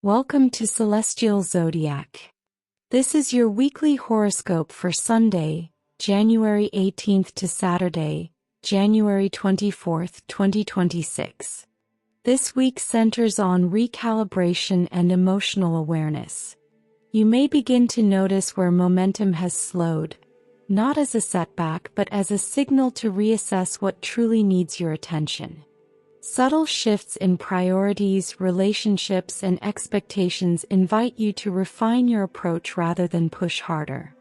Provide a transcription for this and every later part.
Welcome to Celestial Zodiac. This is your weekly horoscope for Sunday, January 18th to Saturday, January 24th, 2026. This week centers on recalibration and emotional awareness. You may begin to notice where momentum has slowed, not as a setback but as a signal to reassess what truly needs your attention. Subtle shifts in priorities, relationships, and expectations invite you to refine your approach rather than push harder.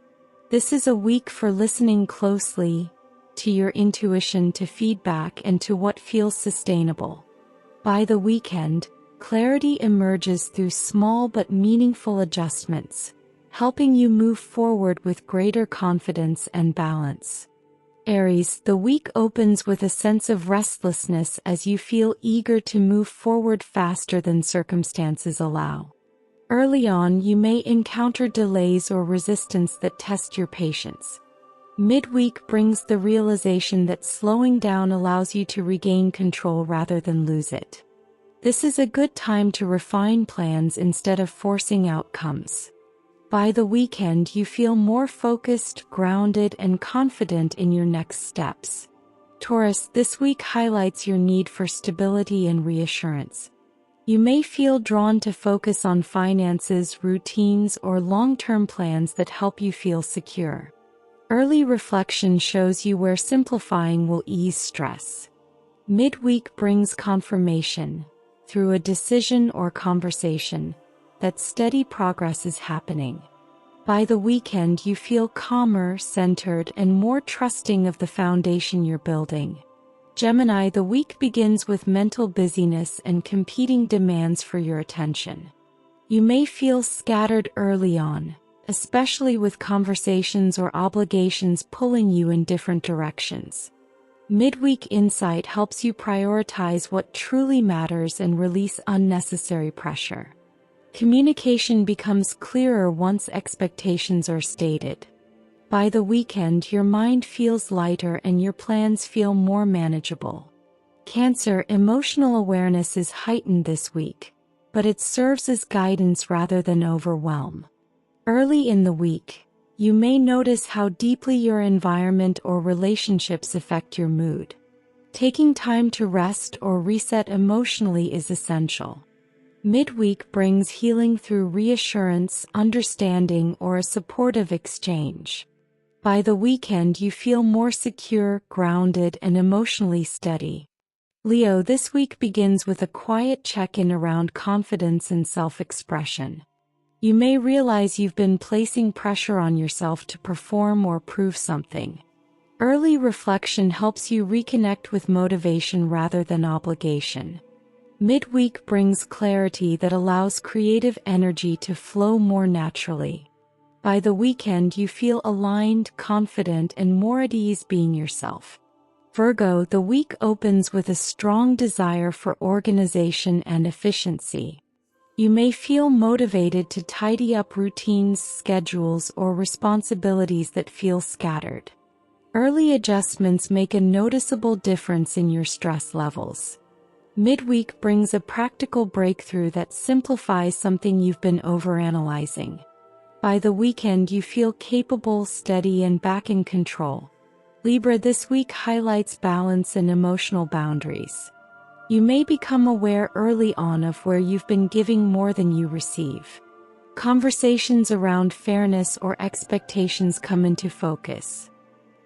This is a week for listening closely to your intuition, to feedback, and to what feels sustainable. By the weekend, clarity emerges through small but meaningful adjustments, helping you move forward with greater confidence and balance. Aries, the week opens with a sense of restlessness as you feel eager to move forward faster than circumstances allow. Early on, you may encounter delays or resistance that test your patience. Midweek brings the realization that slowing down allows you to regain control rather than lose it. This is a good time to refine plans instead of forcing outcomes. By the weekend, you feel more focused, grounded, and confident in your next steps. Taurus, this week highlights your need for stability and reassurance. You may feel drawn to focus on finances, routines, or long-term plans that help you feel secure. Early reflection shows you where simplifying will ease stress. Midweek brings confirmation, through a decision or conversation, that steady progress is happening. By the weekend, you feel calmer, centered, and more trusting of the foundation you're building. Gemini, the week begins with mental busyness and competing demands for your attention. You may feel scattered early on, especially with conversations or obligations pulling you in different directions. Midweek insight helps you prioritize what truly matters and release unnecessary pressure. Communication becomes clearer once expectations are stated. By the weekend, your mind feels lighter and your plans feel more manageable. Cancer, emotional awareness is heightened this week, but it serves as guidance rather than overwhelm. Early in the week, you may notice how deeply your environment or relationships affect your mood. Taking time to rest or reset emotionally is essential. Midweek brings healing through reassurance, understanding, or a supportive exchange. By the weekend, you feel more secure, grounded, and emotionally steady. Leo, this week begins with a quiet check-in around confidence and self-expression. You may realize you've been placing pressure on yourself to perform or prove something. Early reflection helps you reconnect with motivation rather than obligation. Midweek brings clarity that allows creative energy to flow more naturally. By the weekend, you feel aligned, confident, and more at ease being yourself. Virgo, the week opens with a strong desire for organization and efficiency. You may feel motivated to tidy up routines, schedules, or responsibilities that feel scattered. Early adjustments make a noticeable difference in your stress levels. Midweek brings a practical breakthrough that simplifies something you've been overanalyzing. By the weekend, you feel capable, steady, and back in control. Libra, this week highlights balance and emotional boundaries. You may become aware early on of where you've been giving more than you receive. Conversations around fairness or expectations come into focus.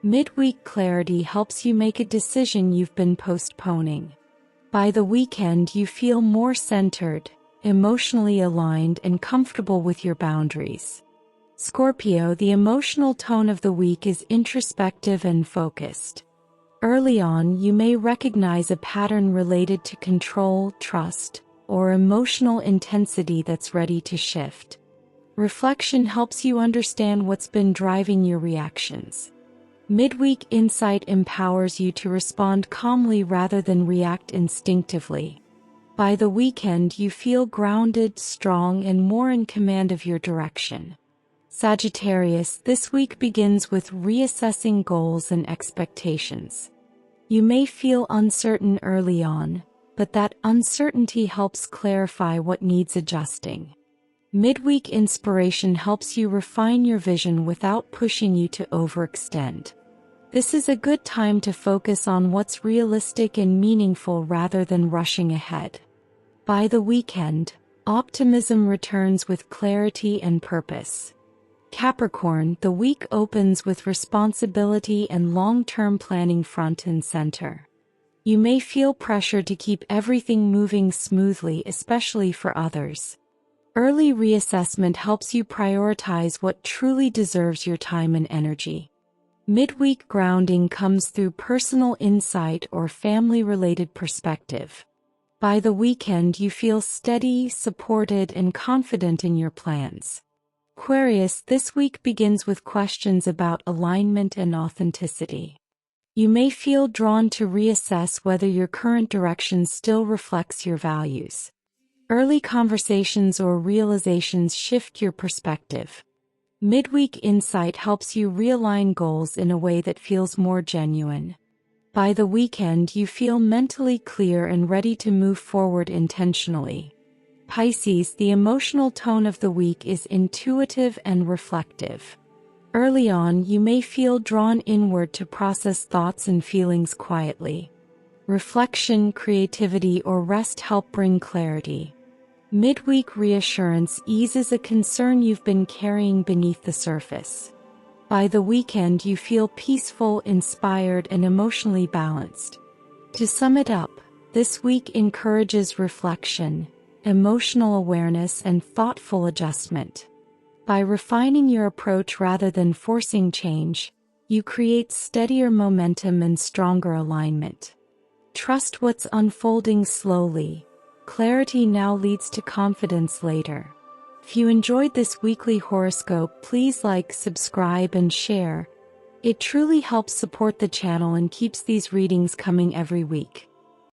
Midweek clarity helps you make a decision you've been postponing. By the weekend, you feel more centered, emotionally aligned, and comfortable with your boundaries. Scorpio, the emotional tone of the week is introspective and focused. Early on, you may recognize a pattern related to control, trust, or emotional intensity that's ready to shift. Reflection helps you understand what's been driving your reactions. Midweek insight empowers you to respond calmly rather than react instinctively. By the weekend, you feel grounded, strong, and more in command of your direction. Sagittarius, this week begins with reassessing goals and expectations. You may feel uncertain early on, but that uncertainty helps clarify what needs adjusting. Midweek inspiration helps you refine your vision without pushing you to overextend. This is a good time to focus on what's realistic and meaningful rather than rushing ahead. By the weekend, optimism returns with clarity and purpose. Capricorn, the week opens with responsibility and long-term planning front and center. You may feel pressure to keep everything moving smoothly, especially for others. Early reassessment helps you prioritize what truly deserves your time and energy. Midweek grounding comes through personal insight or family-related perspective. By the weekend, you feel steady, supported, and confident in your plans. Aquarius, this week begins with questions about alignment and authenticity. You may feel drawn to reassess whether your current direction still reflects your values. Early conversations or realizations shift your perspective. Midweek insight helps you realign goals in a way that feels more genuine. By the weekend, you feel mentally clear and ready to move forward intentionally. Pisces, the emotional tone of the week is intuitive and reflective. Early on, you may feel drawn inward to process thoughts and feelings quietly. Reflection, creativity, or rest help bring clarity. Midweek reassurance eases a concern you've been carrying beneath the surface. By the weekend, you feel peaceful, inspired, and emotionally balanced. To sum it up, this week encourages reflection, emotional awareness, and thoughtful adjustment. By refining your approach rather than forcing change, you create steadier momentum and stronger alignment. Trust what's unfolding slowly. Clarity now leads to confidence later. If you enjoyed this weekly horoscope, please like, subscribe, and share. It truly helps support the channel and keeps these readings coming every week.